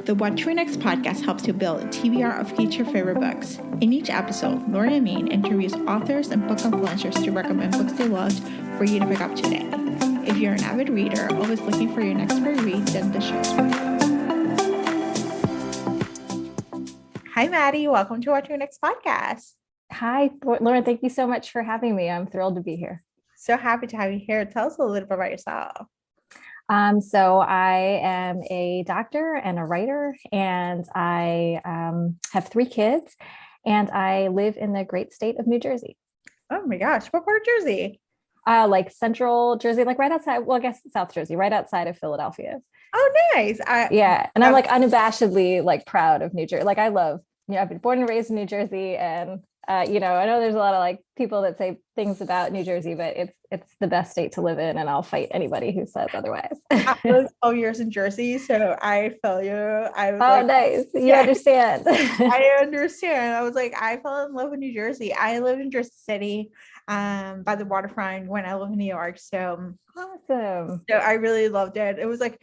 The What to Read Next podcast helps you build a TBR of future favorite books. In each episode, Lauren and Maine interviews authors and book influencers to recommend books they loved for you to pick up today. If you're an avid reader, always looking for your next favorite read, then the show's for you. Hi, Maddie. Welcome to What to Read Next podcast. Hi, Lauren. Thank you so much for having me. I'm thrilled to be here. So happy to have you here. Tell us a little bit about yourself. So I am a doctor and a writer, and I have 3 kids, and I live in the great state of New Jersey. Oh my gosh, what part of Jersey? Like central Jersey, like right outside, well, I guess South Jersey, right outside of Philadelphia. Oh, nice. And I'm like unabashedly like proud of New Jersey. Like I love, I've been born and raised in New Jersey, and I know there's a lot of like people that say things about New Jersey, but it's the best state to live in, and I'll fight anybody who says otherwise. I lived 12 years in Jersey, so I feel you. I was nice. You understand. I understand. I was like, I fell in love with New Jersey. I lived in Jersey City, by the waterfront when I lived in New York. So awesome. So I really loved it. It was like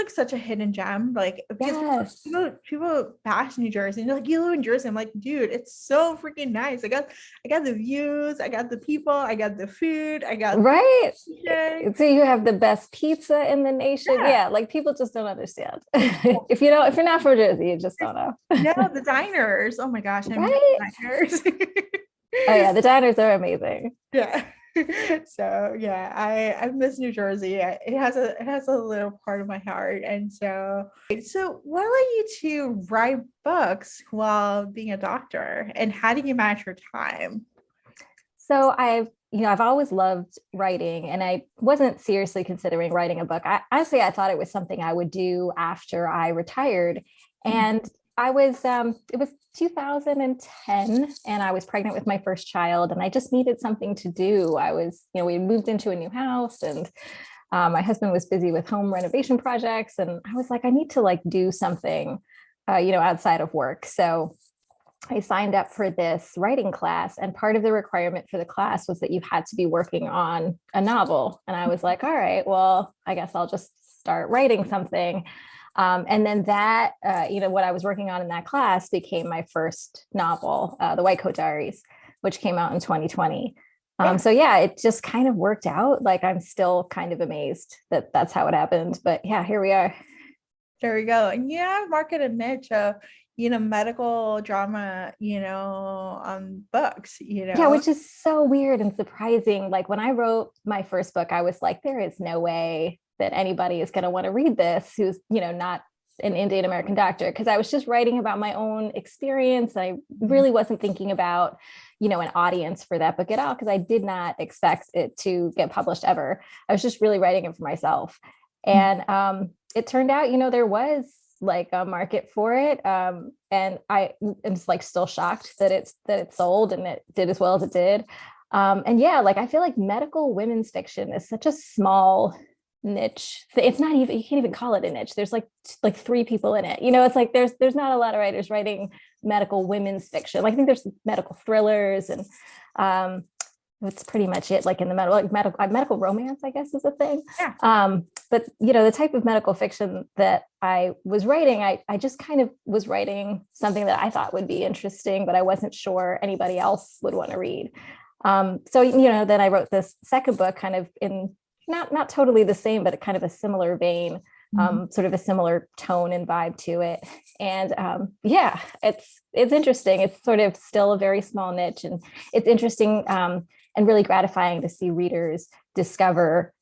such a hidden gem. Like, because people bash New Jersey and they're like, you live in Jersey. I'm like, dude, it's so freaking nice. I got the views, I got the people, I got the food, I got right. So you have the best pizza in the nation. Yeah, like people just don't understand. if you're not from Jersey, you just don't know. No, the diners. Oh my gosh, I miss diners. Oh yeah, the diners are amazing. Yeah. So yeah, I miss New Jersey. It has a little part of my heart. And so what led you to write books while being a doctor, and how do you manage your time? So I've always loved writing, and I wasn't seriously considering writing a book. I thought it was something I would do after I retired. And it was 2010, and I was pregnant with my first child, and I just needed something to do. We moved into a new house, and my husband was busy with home renovation projects, and I was like, I need to like do something, outside of work. So I signed up for this writing class, and part of the requirement for the class was that you had to be working on a novel. And I was like, all right, well, I guess I'll just start writing something. And then that, what I was working on in that class became my first novel, The White Coat Diaries, which came out in 2020. So yeah, it just kind of worked out. Like, I'm still kind of amazed that that's how it happened. But yeah, here we are. There we go. And I've marketed a niche of, medical drama, on books, Yeah, which is so weird and surprising. Like when I wrote my first book, I was like, there is no way that anybody is going to want to read this who's, not an Indian American doctor, because I was just writing about my own experience. I really wasn't thinking about, an audience for that book at all, because I did not expect it to get published ever. I was just really writing it for myself. And it turned out, there was like a market for it. And I am like still shocked that it sold and it did as well as it did. And yeah, like I feel like medical women's fiction is such a small niche. It's not even, you can't even call it a niche. There's like 3 people in it. It's like there's not a lot of writers writing medical women's fiction. Like I think there's medical thrillers, and that's pretty much it. Like in the medical romance, I guess, is a thing. Yeah. But the type of medical fiction that I was writing, I just kind of was writing something that I thought would be interesting, but I wasn't sure anybody else would want to read. So then I wrote this second book, kind of in not totally the same, but kind of a similar vein, sort of a similar tone and vibe to it. And yeah, it's interesting. It's sort of still a very small niche, and it's interesting and really gratifying to see readers discover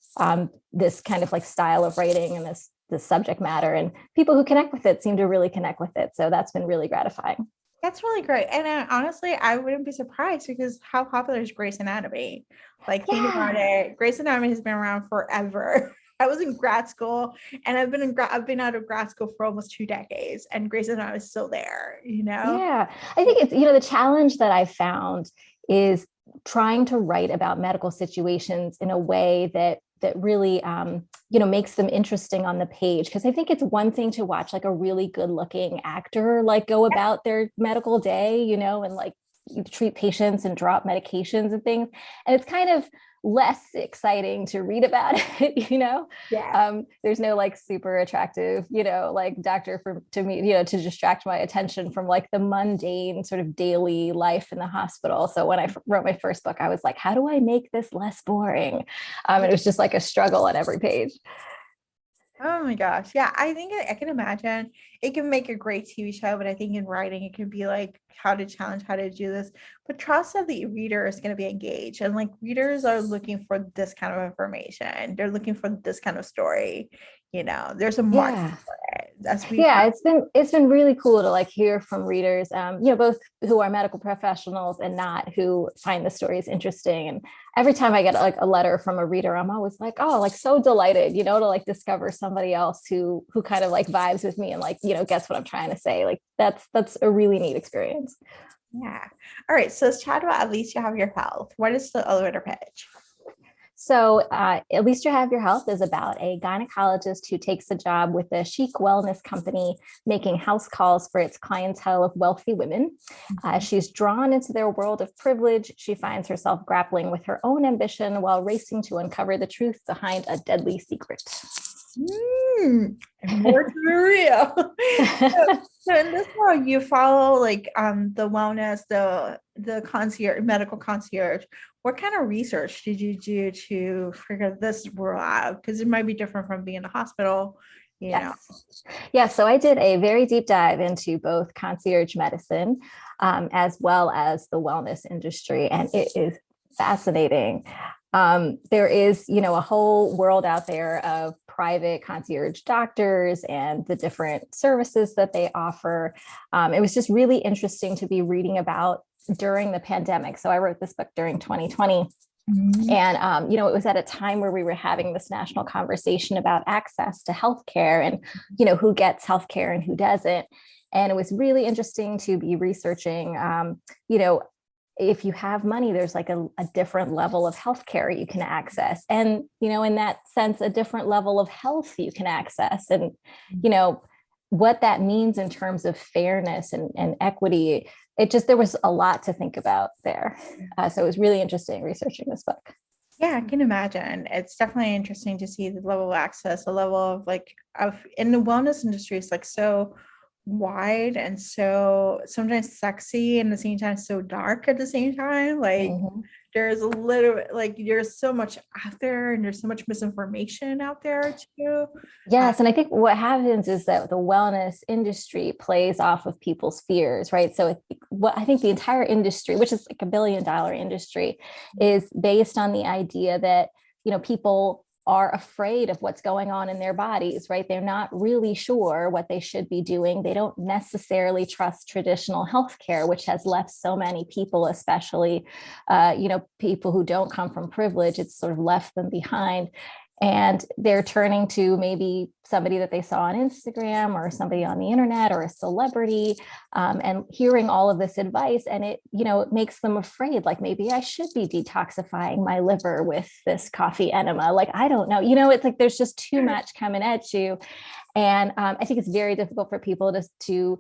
this kind of like style of writing and this subject matter, and people who connect with it seem to really connect with it. So that's been really gratifying. That's really great. And honestly, I wouldn't be surprised, because how popular is Grey's Anatomy? Like, think about it. Grey's Anatomy has been around forever. I was in grad school, and I've been out of grad school for almost 2 decades, and Grey's Anatomy is still there, Yeah, I think it's, the challenge that I found is trying to write about medical situations in a way that really, makes them interesting on the page. Because I think it's one thing to watch like a really good looking actor, like go about their medical day, and like treat patients and drop medications and things. And it's kind of less exciting to read about it, Yeah. there's no like super attractive, like doctor to me, to distract my attention from like the mundane sort of daily life in the hospital. So when I wrote my first book, I was like, how do I make this less boring? It was just like a struggle on every page. Oh my gosh. Yeah, I think I can imagine it can make a great TV show, but I think in writing it can be like how to challenge how to do this. But trust that the reader is going to be engaged. And like readers are looking for this kind of information. They're looking for this kind of story. There's a market Yeah. for it. That's we Yeah, have. it's been really cool to like hear from readers, both who are medical professionals and not, who find the stories interesting. And every time I get like a letter from a reader, I'm always like, oh, like so delighted, to like discover somebody else who kind of like vibes with me and like, gets what I'm trying to say. Like that's a really neat experience. Yeah. All right. So let's chat about At Least You Have Your Health. What is the elevator pitch? So, At Least You Have Your Health is about a gynecologist who takes a job with a chic wellness company making house calls for its clientele of wealthy women. She's drawn into their world of privilege. She finds herself grappling with her own ambition while racing to uncover the truth behind a deadly secret. More to be real. So in this one, you follow like the wellness, the concierge, medical concierge. What kind of research did you do to figure this world out? Because it might be different from being in a hospital, Yes. Yeah. So I did a very deep dive into both concierge medicine as well as the wellness industry. And it is fascinating. There is, a whole world out there of private concierge doctors and the different services that they offer. It was just really interesting to be reading about during the pandemic. So I wrote this book during 2020. And, it was at a time where we were having this national conversation about access to healthcare and, who gets healthcare and who doesn't. And it was really interesting to be researching, if you have money, there's like a different level of healthcare you can access. And, in that sense, a different level of health you can access. And, what that means in terms of fairness and equity. There was a lot to think about there. So it was really interesting researching this book. Yeah, I can imagine. It's definitely interesting to see the level of access, the level of in the wellness industry, it's like so wide and so sometimes sexy and at the same time so dark at the same time. Like there's a little there's so much out there and there's so much misinformation out there too. Yes. And I think what happens is that the wellness industry plays off of people's fears, right? So what I think the entire industry, which is like $1 billion industry, is based on the idea that, people are afraid of what's going on in their bodies, right? They're not really sure what they should be doing. They don't necessarily trust traditional healthcare, which has left so many people, especially, people who don't come from privilege, it's sort of left them behind. And they're turning to maybe somebody that they saw on Instagram or somebody on the internet or a celebrity, and hearing all of this advice. And it makes them afraid, like maybe I should be detoxifying my liver with this coffee enema. Like, I don't know, it's like there's just too much coming at you. And I think it's very difficult for people to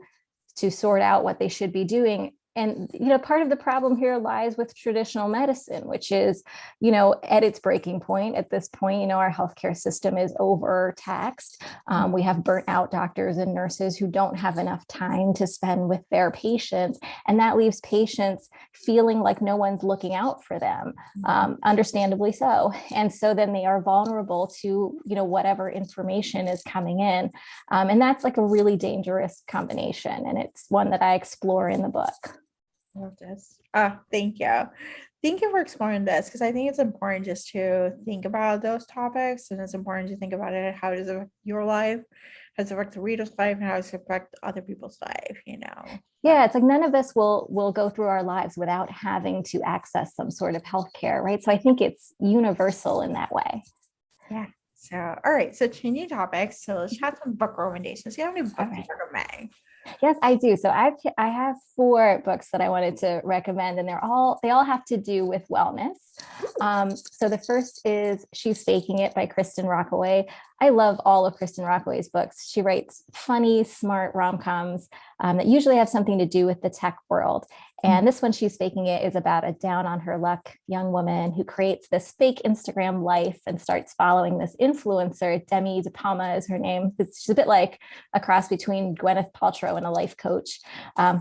sort out what they should be doing. And, part of the problem here lies with traditional medicine, which is, at its breaking point at this point, our healthcare system is overtaxed. We have burnt out doctors and nurses who don't have enough time to spend with their patients. And that leaves patients feeling like no one's looking out for them, understandably so. And so then they are vulnerable to, whatever information is coming in. And that's like a really dangerous combination. And it's one that I explore in the book. Love this. Thank you. Thank you for exploring this because I think it's important just to think about those topics, and it's important to think about it. How does it affect your life? How does it affect the reader's life? And how does it affect other people's life? Yeah, it's like none of us will go through our lives without having to access some sort of healthcare, right? So I think it's universal in that way. Yeah. So, all right. So changing topics. So let's chat some book recommendations. Do you have any books you recommend? Yes, I do. So I have 4 books that I wanted to recommend, and they all have to do with wellness. So the first is She's Faking It by Kristen Rockaway. I love all of Kristen Rockaway's books. She writes funny, smart rom-coms that usually have something to do with the tech world. And this one, She's Faking It, is about a down on her luck young woman who creates this fake Instagram life and starts following this influencer. Demi De Palma is her name. She's a bit like a cross between Gwyneth Paltrow and a life coach,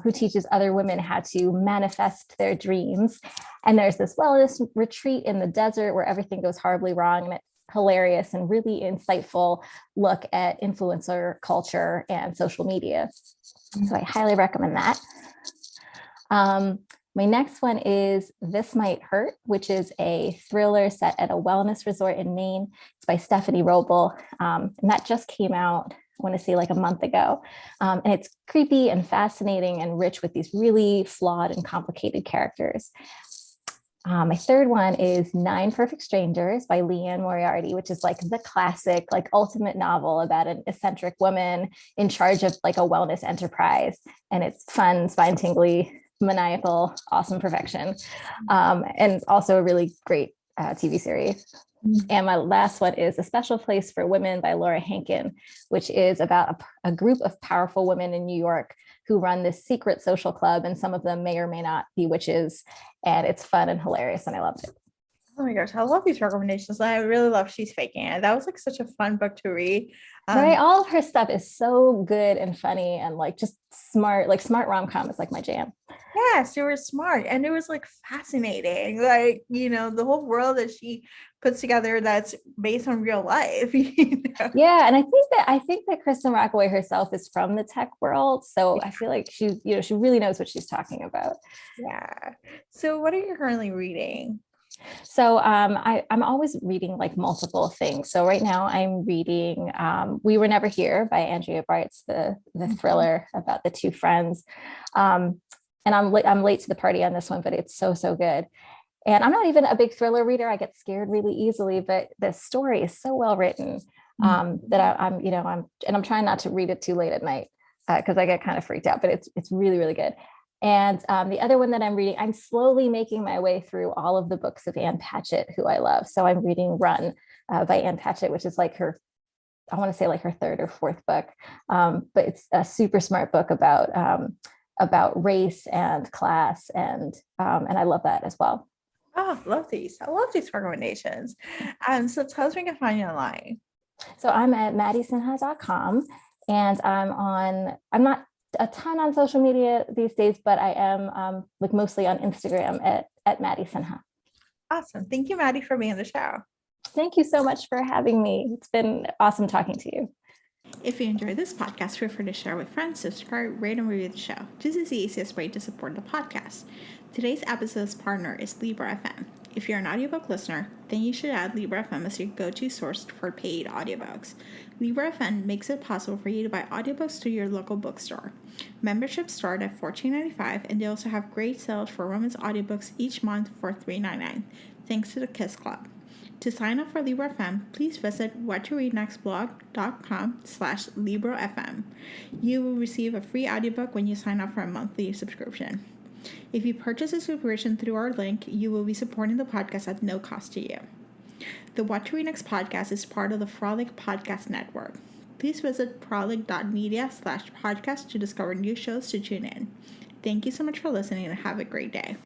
who teaches other women how to manifest their dreams. And there's this wellness retreat in the desert where everything goes horribly wrong. And it's hilarious and really insightful look at influencer culture and social media. So I highly recommend that. My next one is This Might Hurt, which is a thriller set at a wellness resort in Maine. It's by Stephanie Roble. And that just came out, I want to say like a month ago. And it's creepy and fascinating and rich with these really flawed and complicated characters. My third one is Nine Perfect Strangers by Leanne Moriarty, which is like the classic, like ultimate novel about an eccentric woman in charge of like a wellness enterprise. And it's fun, spine tingly, maniacal, awesome perfection. And also a really great TV series. And my last one is A Special Place for Women by Laura Hankin, which is about a group of powerful women in New York who run this secret social club, and some of them may or may not be witches. And it's fun and hilarious, and I loved it. Oh my gosh, I love these recommendations. I really love She's Faking It. That was like such a fun book to read. Right, all of her stuff is so good and funny and like just smart, like smart rom-com is like my jam. Yes, they were smart and it was like fascinating. Like, the whole world that she puts together that's based on real life. Yeah, and I think that Kristen Rockaway herself is from the tech world, so I feel like she really knows what she's talking about. Yeah. So what are you currently reading? So I'm always reading like multiple things. So right now I'm reading We Were Never Here by Andrea Bartz, the thriller about the two friends. And I'm late to the party on this one, but it's so good. And I'm not even a big thriller reader. I get scared really easily, but the story is so well written that I'm trying not to read it too late at night because I get kind of freaked out, but it's really good. And the other one that I'm reading, I'm slowly making my way through all of the books of Ann Patchett, who I love. So I'm reading Run by Ann Patchett, which is like her, I want to say like her third or fourth book. But it's a super smart book about race and class. And I love that as well. Oh, love these. I love these recommendations. So tell us where we can find you online. So I'm at MadiSinha.com, and I'm not a ton on social media these days, but I am like mostly on Instagram at Madi Sinha. Awesome. Thank you, Madi, for being on the show. Thank you so much for having me. It's been awesome talking to you. If you enjoyed this podcast, feel free to share with friends, subscribe, rate, and review the show. This is the easiest way to support the podcast. Today's episode's partner is Libra FM. If you're an audiobook listener, then you should add Libra FM as your go-to source for paid audiobooks. Libra FM makes it possible for you to buy audiobooks through your local bookstore. Memberships start at $14.95, and they also have great sales for women's audiobooks each month for $3.99, thanks to the Kiss Club. To sign up for Libra FM, please visit whattoreadnextblog.com/LibraFM. You will receive a free audiobook when you sign up for a monthly subscription. If you purchase a subscription through our link, you will be supporting the podcast at no cost to you. The What to Read Next podcast is part of the Frolic Podcast Network. Please visit frolic.media/podcast to discover new shows to tune in. Thank you so much for listening and have a great day.